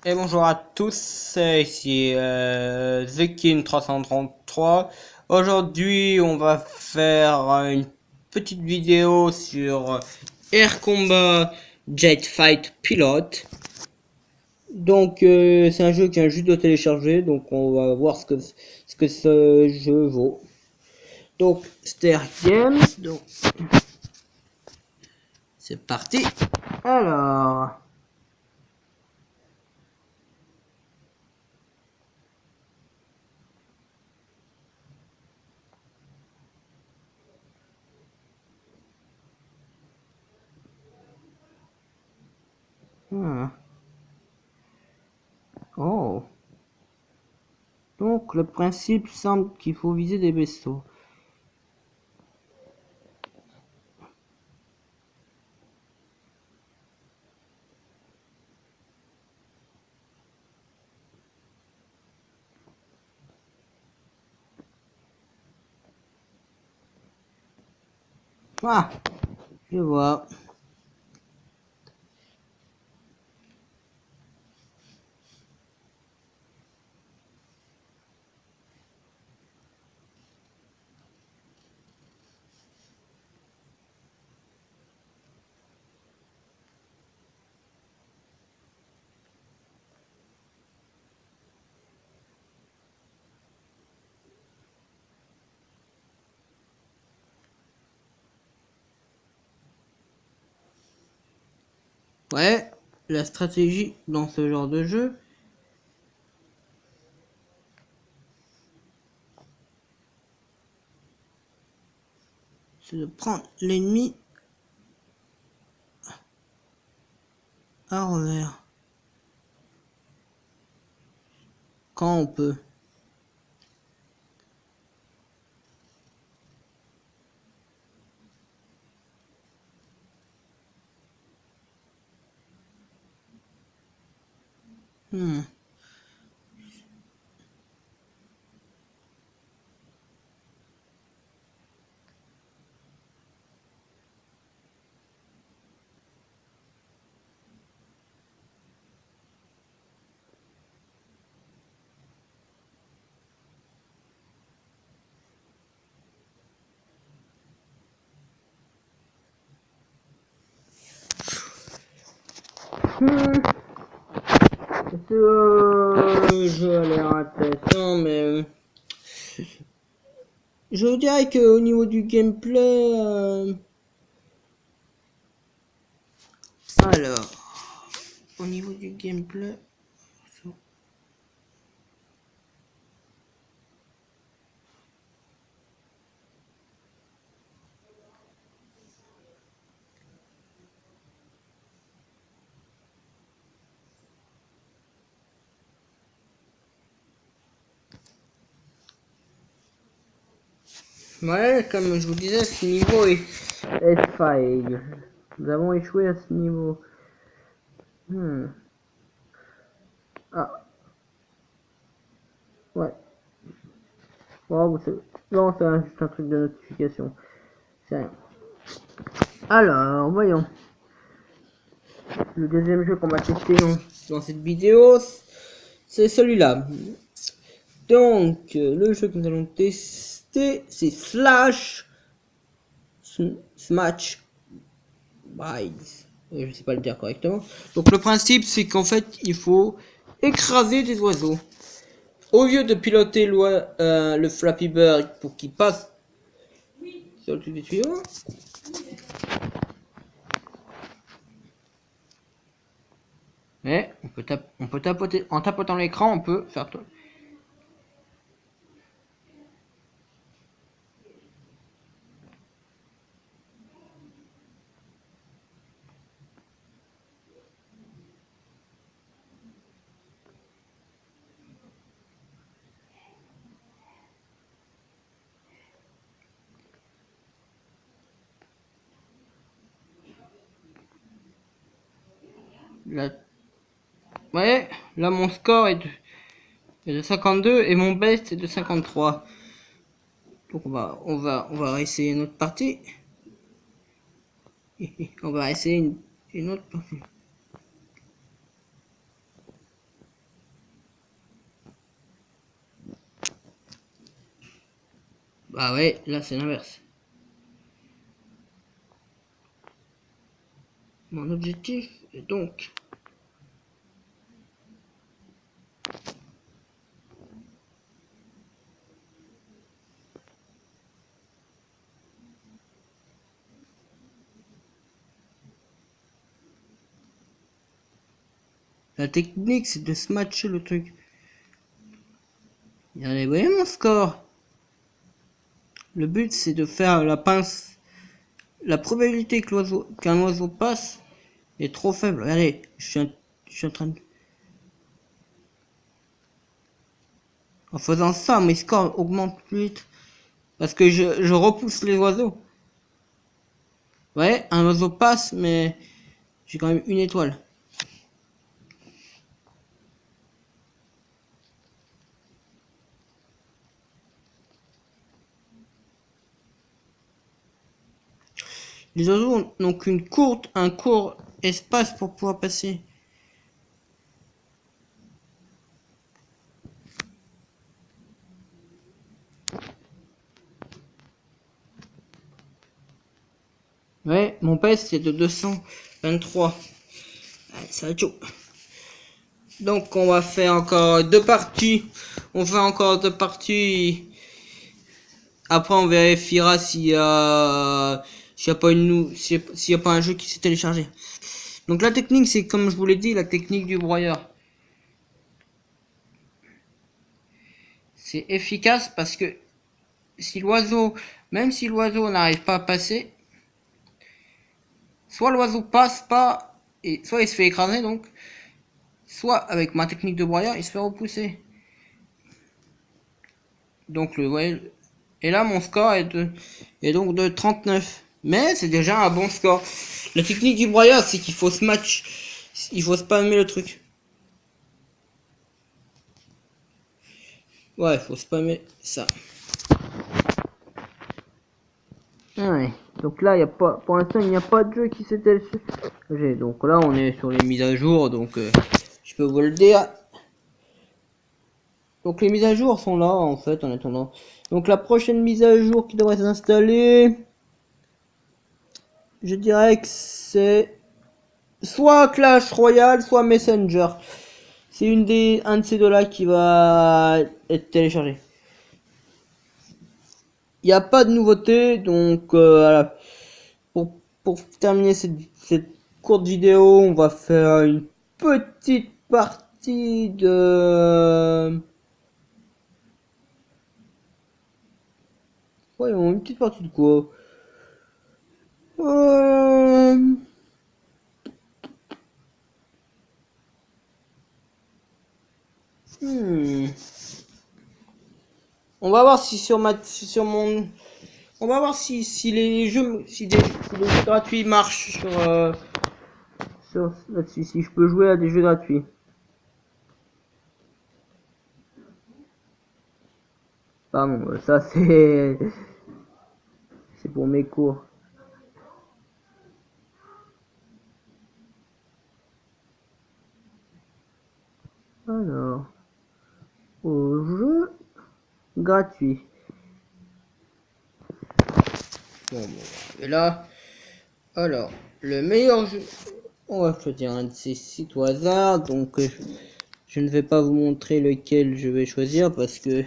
Et bonjour à tous, c'est ici Zekin333. Aujourd'hui, on va faire une petite vidéo sur Air Combat Jet Fight Pilot. Donc, c'est un jeu qui vient juste de télécharger, donc on va voir ce que ce jeu vaut. Donc, Star Games, donc c'est parti. Alors. Oh. Donc, le principe semble qu'il faut viser des vaisseaux. Ah, je vois. Ouais, la stratégie dans ce genre de jeu, c'est de prendre l'ennemi à revers. Quand on peut. Hmm. Hmm. Ce jeu a l'air intéressant, mais je dirais que au niveau du gameplay, alors, au niveau du gameplay, ouais, comme je vous disais, ce niveau est fail. Nous avons échoué à ce niveau. Hmm. Ah, ouais. Wow, non, c'est juste un truc de notification. C'est rien. Alors, voyons. Le deuxième jeu qu'on va tester dans cette vidéo, c'est celui-là. Donc, le jeu que nous allons tester, c'est Smash Bites. Je sais pas le dire correctement. Donc, le principe, c'est qu'en fait, il faut écraser des oiseaux. Au lieu de piloter le Flappy Bird pour qu'il passe sur le dessus des tuyaux, mais on peut tapoter, en tapotant l'écran, on peut faire tout. Là, ouais, là mon score est de 52 et mon best est de 53. Donc on va essayer une autre partie. On va essayer une autre partie. Bah ouais, là c'est l'inverse. Mon objectif est donc... La technique c'est de smatcher le truc. Regardez, vous voyez mon score? Le but c'est de faire la pince. La probabilité que qu'un oiseau passe est trop faible. Regardez, je suis en train de... En faisant ça, mes scores augmentent plus vite. Parce que je repousse les oiseaux. Ouais, un oiseau passe, mais j'ai quand même une étoile. Les oiseaux n'ont un court espace pour pouvoir passer. Ouais, mon PS c'est de 223. Ouais, ça va être chaud. Donc on va faire encore 2 parties. On fait encore 2 parties. Après on vérifiera s'il y a s'il y a pas un jeu qui s'est téléchargé. Donc la technique c'est comme je vous l'ai dit, la technique du broyeur. C'est efficace parce que si l'oiseau, même si l'oiseau n'arrive pas à passer, soit l'oiseau passe pas et soit il se fait écraser, donc soit avec ma technique de broyeur il se fait repousser. Donc ouais, et là mon score est donc de 39, mais c'est déjà un bon score. La technique du broyeur c'est qu'il faut se match, il faut spammer le truc. Ouais, il faut spammer ça. Ouais. Donc là, il y a pas, pour l'instant, il n'y a pas de jeu qui s'est téléchargé. Donc là, on est sur les mises à jour, donc je peux vous le dire. Donc les mises à jour sont là, en fait, en attendant. Donc la prochaine mise à jour qui devrait s'installer, je dirais que c'est soit Clash Royale, soit Messenger. C'est un de ces deux-là qui va être téléchargé. Il n'y a pas de nouveauté, donc voilà. Pour terminer cette courte vidéo, on va faire une petite partie de... Voyons, une petite partie de quoi? On va voir si sur mon... On va voir si les jeux... Si les jeux gratuits marchent là-dessus, si je peux jouer à des jeux gratuits. Pardon, ça c'est... C'est pour mes cours. Alors... Au jeu gratuit. Bon, et là... Alors, le meilleur jeu... On va choisir un de ces sites au hasard, donc je ne vais pas vous montrer lequel je vais choisir parce que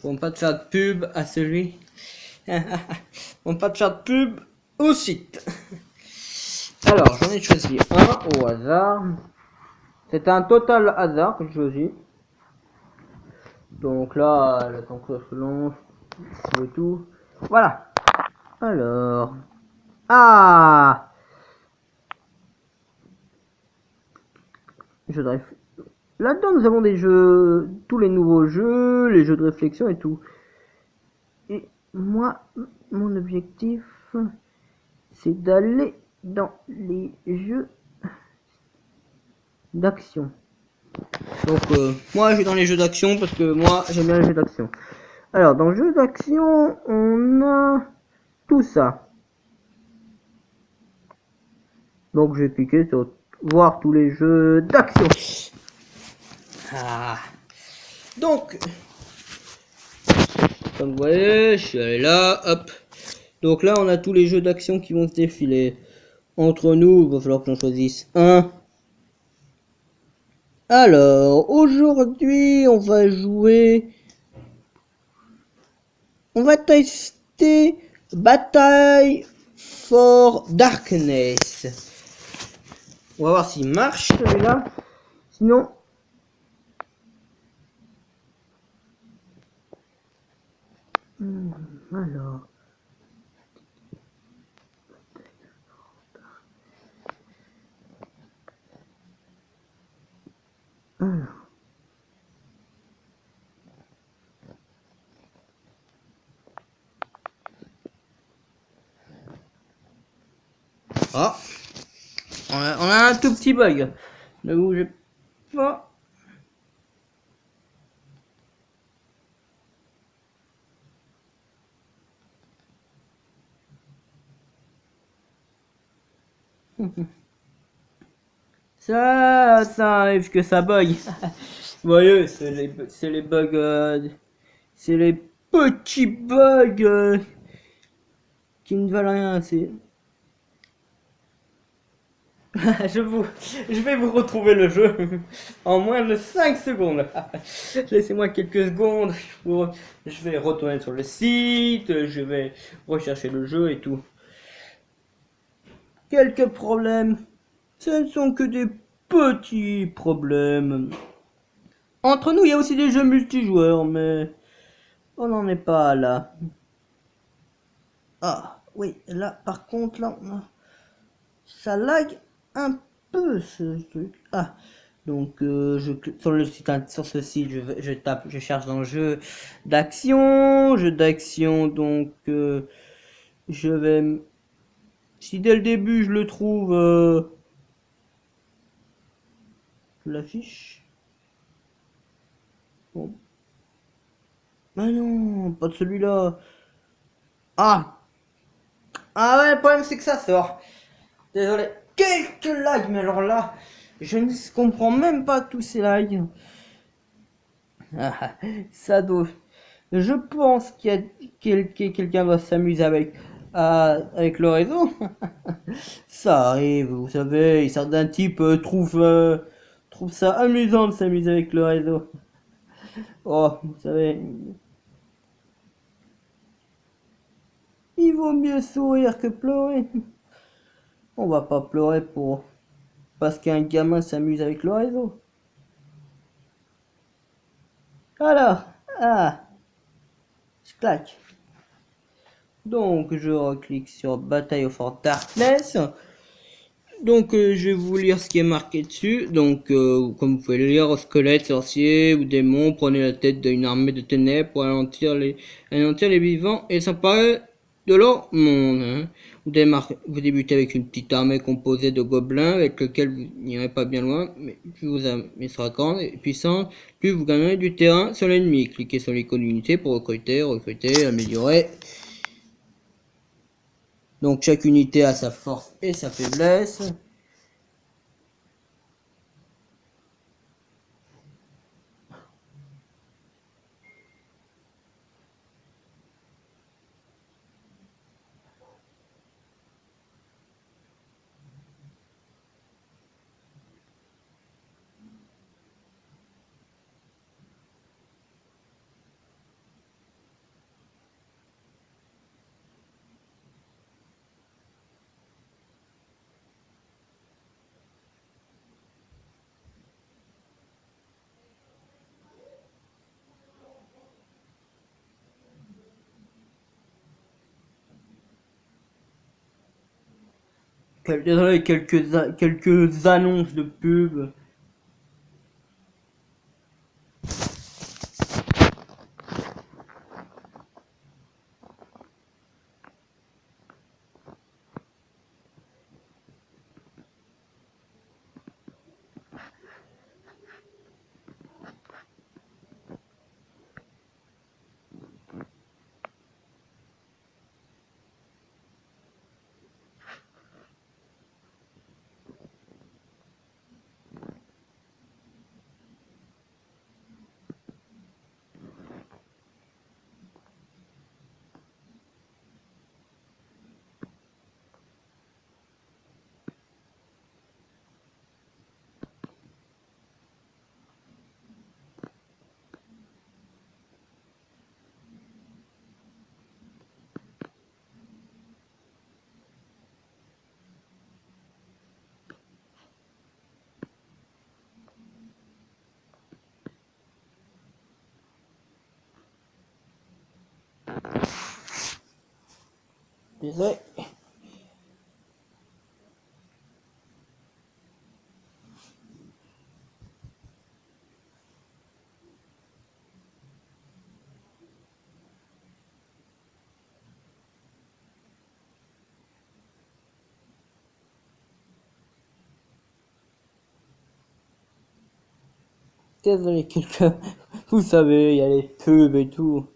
pour ne pas te faire de pub à celui, pour ne pas te faire de pub au site. Alors j'en ai choisi un au hasard. C'est un total hasard que je choisis. Donc là, le temps que ça se lance, et tout. Voilà. Alors, jeu de réflexion. Là-dedans, nous avons des jeux, tous les nouveaux jeux, les jeux de réflexion et tout. Et moi, mon objectif, c'est d'aller dans les jeux d'action. Donc, moi, je vais dans les jeux d'action parce que moi, j'aime bien les jeux d'action. Alors, dans le jeu d'action, on a tout ça. Donc, je vais cliquer sur voir tous les jeux d'action. Donc, Comme vous voyez, je suis allé là, hop. Donc là, on a tous les jeux d'action qui vont se défiler. Entre nous, il va falloir qu'on choisisse un. Alors, aujourd'hui, on va jouer... On va tester Bataille for Darkness. On va voir s'il marche celui-là. Sinon... alors... Ah, on a un tout petit bug. Ne bougez pas. Ça arrive que ça bug. Vous voyez, c'est les bugs, c'est les petits bugs qui ne valent rien. C'est je vais vous retrouver le jeu en moins de 5 secondes. Laissez-moi quelques secondes. Je vais retourner sur le site, je vais rechercher le jeu et tout. Quelques problèmes. Ce ne sont que des petits problèmes. Entre nous, il y a aussi des jeux multijoueurs, mais on n'en est pas là. Ah, oui, là, par contre, là, ça lag un peu, ce truc. Ah, donc, sur le site, sur ce site, je tape, je cherche dans le jeu d'action, donc, je vais, si dès le début, je le trouve, je l'affiche. Bon. Ah non, pas de celui-là. Ah! Ah ouais, le problème c'est que ça sort. Désolé. Quelques lags, mais alors là, je ne comprends même pas tous ces lags. Ah, ça doit... Je pense qu'il y a quelqu'un va s'amuser avec le réseau. Ça arrive, vous savez, certains types trouvent ça amusant de s'amuser avec le réseau. Oh, vous savez, il vaut mieux sourire que pleurer. On va pas pleurer parce qu'un gamin s'amuse avec le réseau. Alors, ah, je claque. Donc, je reclique sur Bataille of Darkness. Donc, je vais vous lire ce qui est marqué dessus. Donc, comme vous pouvez le lire, squelettes, sorciers ou démons, prenez la tête d'une armée de ténèbres pour anéantir les vivants et s'emparer de leur monde. Hein. Vous débutez avec une petite armée composée de gobelins avec lequel vous n'irez pas bien loin, mais plus vous armée sera grande et puissante, plus vous gagnerez du terrain sur l'ennemi. Cliquez sur l'icône d'unité pour recruter, améliorer. Donc chaque unité a sa force et sa faiblesse. Désolé, quelques annonces de pub. Désolé. Désolé, quelqu'un. Vous savez, il y a les pubs et tout.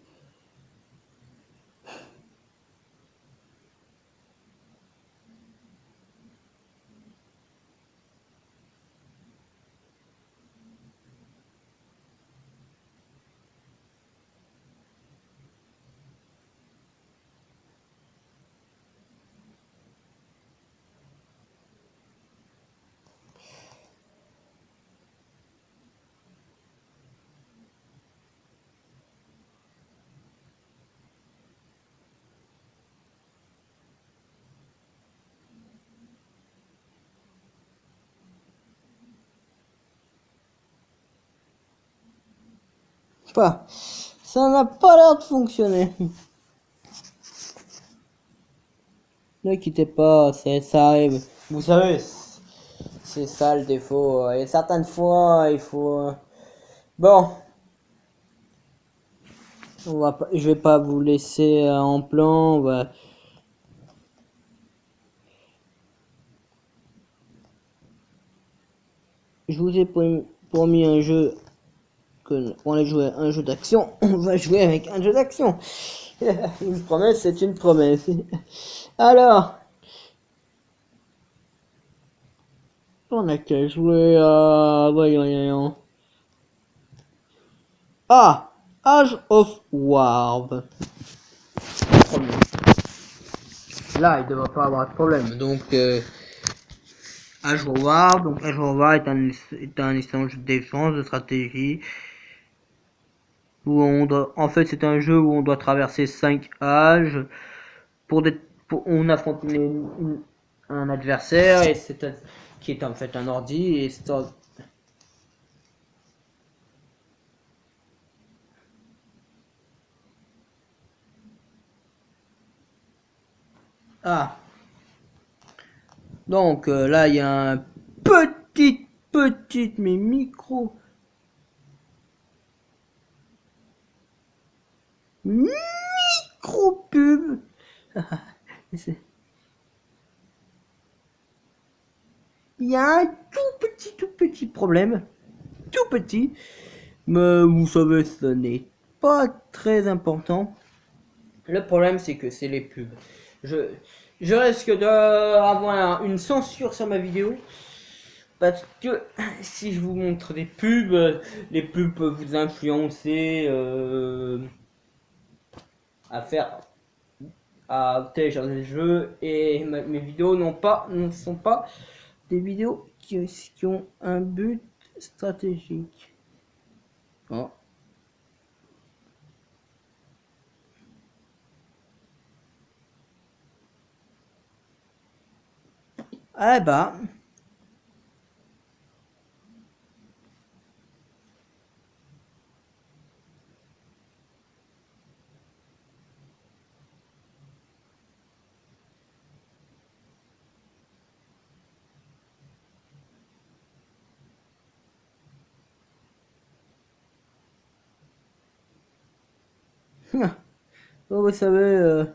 Pas. Ça n'a pas l'air de fonctionner. Ne quittez pas, ça arrive. Vous savez, c'est ça le défaut. Et certaines fois, il faut. Bon, je vais pas vous laisser en plan. Je vous ai promis un jeu on allait jouer un jeu d'action. On va jouer avec un jeu d'action. Une promesse, c'est une promesse. Alors, on a qu'à jouer à... Voyons. Ah, Age of War. Là, il ne devrait pas avoir de problème. Donc, Age of War. Donc, Age of War est un échange de défense, de stratégie. Où en fait, c'est un jeu où on doit traverser 5 âges on affronte un adversaire et qui est en fait un ordi et ah donc là il y a un petite mais micro pub. Il y a un tout petit problème, tout petit, mais vous savez ce n'est pas très important. Le problème c'est que c'est les pubs. Je risque d'avoir une censure sur ma vidéo parce que si je vous montre des pubs, les pubs peuvent vous influencer à télécharger le jeu et mes vidéos ne sont pas des vidéos qui ont un but stratégique. Oh. Eh bah. Vous savez,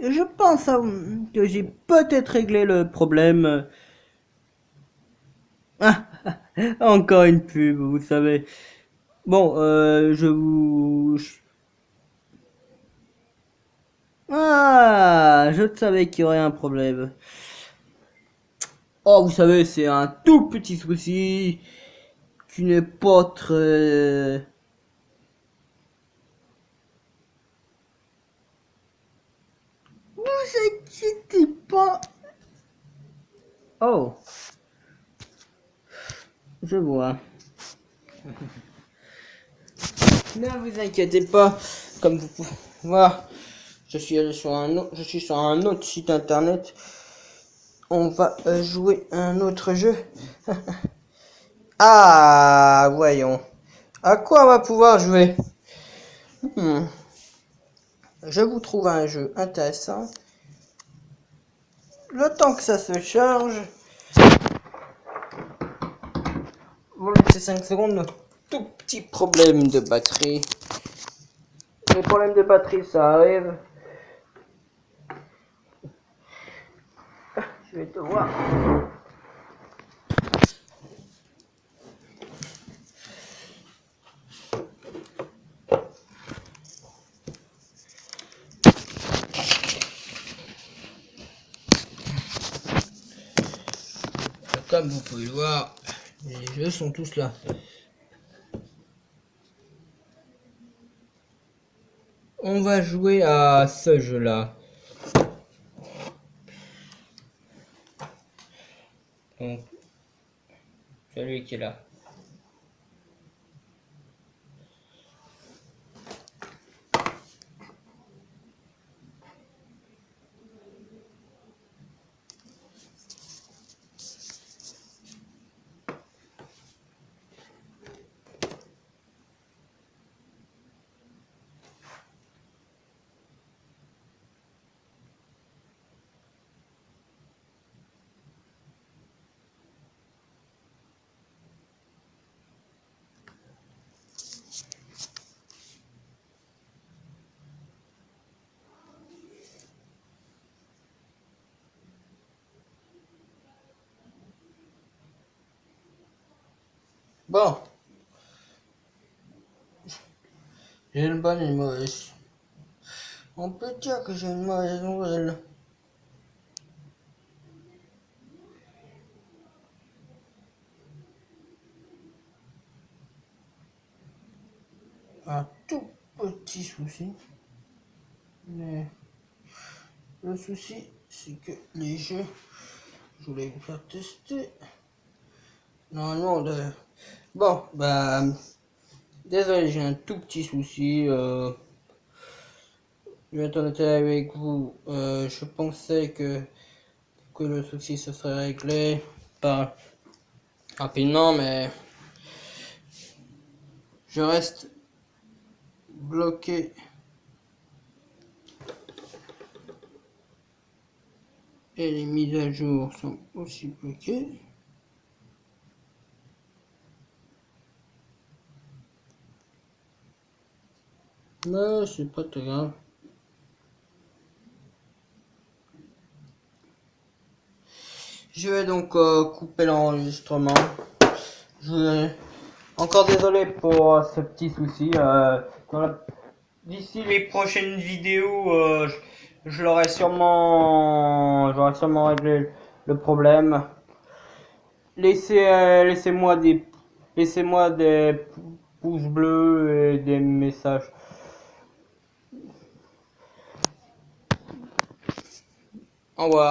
je pense que j'ai peut-être réglé le problème. Ah, encore une pub, vous savez. Bon, Ah, je savais qu'il y aurait un problème. Oh, vous savez, c'est un tout petit souci qui n'est pas très... Vous inquiétez pas. Oh, je vois. Ne vous inquiétez pas, comme vous pouvez voir, je suis sur un autre site internet on va jouer un autre jeu. Ah, voyons. À quoi on va pouvoir jouer? Je vous trouve un jeu intéressant. Le temps que ça se charge, vous laissez 5 secondes. Tout petit problème de batterie. Les problèmes de batterie, ça arrive. Je vais te voir. Comme vous pouvez le voir, les jeux sont tous là. On va jouer à ce jeu-là. Donc, celui qui est là. Bon, j'ai une bonne et une mauvaise. On peut dire que j'ai une mauvaise nouvelle. Un tout petit souci. Mais le souci, c'est que les jeux, je voulais vous faire tester. Normalement, bon, bah, désolé, j'ai un tout petit souci. Je vais être honnête avec vous. Je pensais que le souci se serait réglé pas rapidement, mais je reste bloqué. Et les mises à jour sont aussi bloquées. Mais c'est pas très grave. Je vais donc couper l'enregistrement. Je vais encore désolé pour ce petit souci. D'ici les prochaines vidéos, j'aurai sûrement réglé le problème. Laissez-moi des pouces bleus et des messages. Au revoir.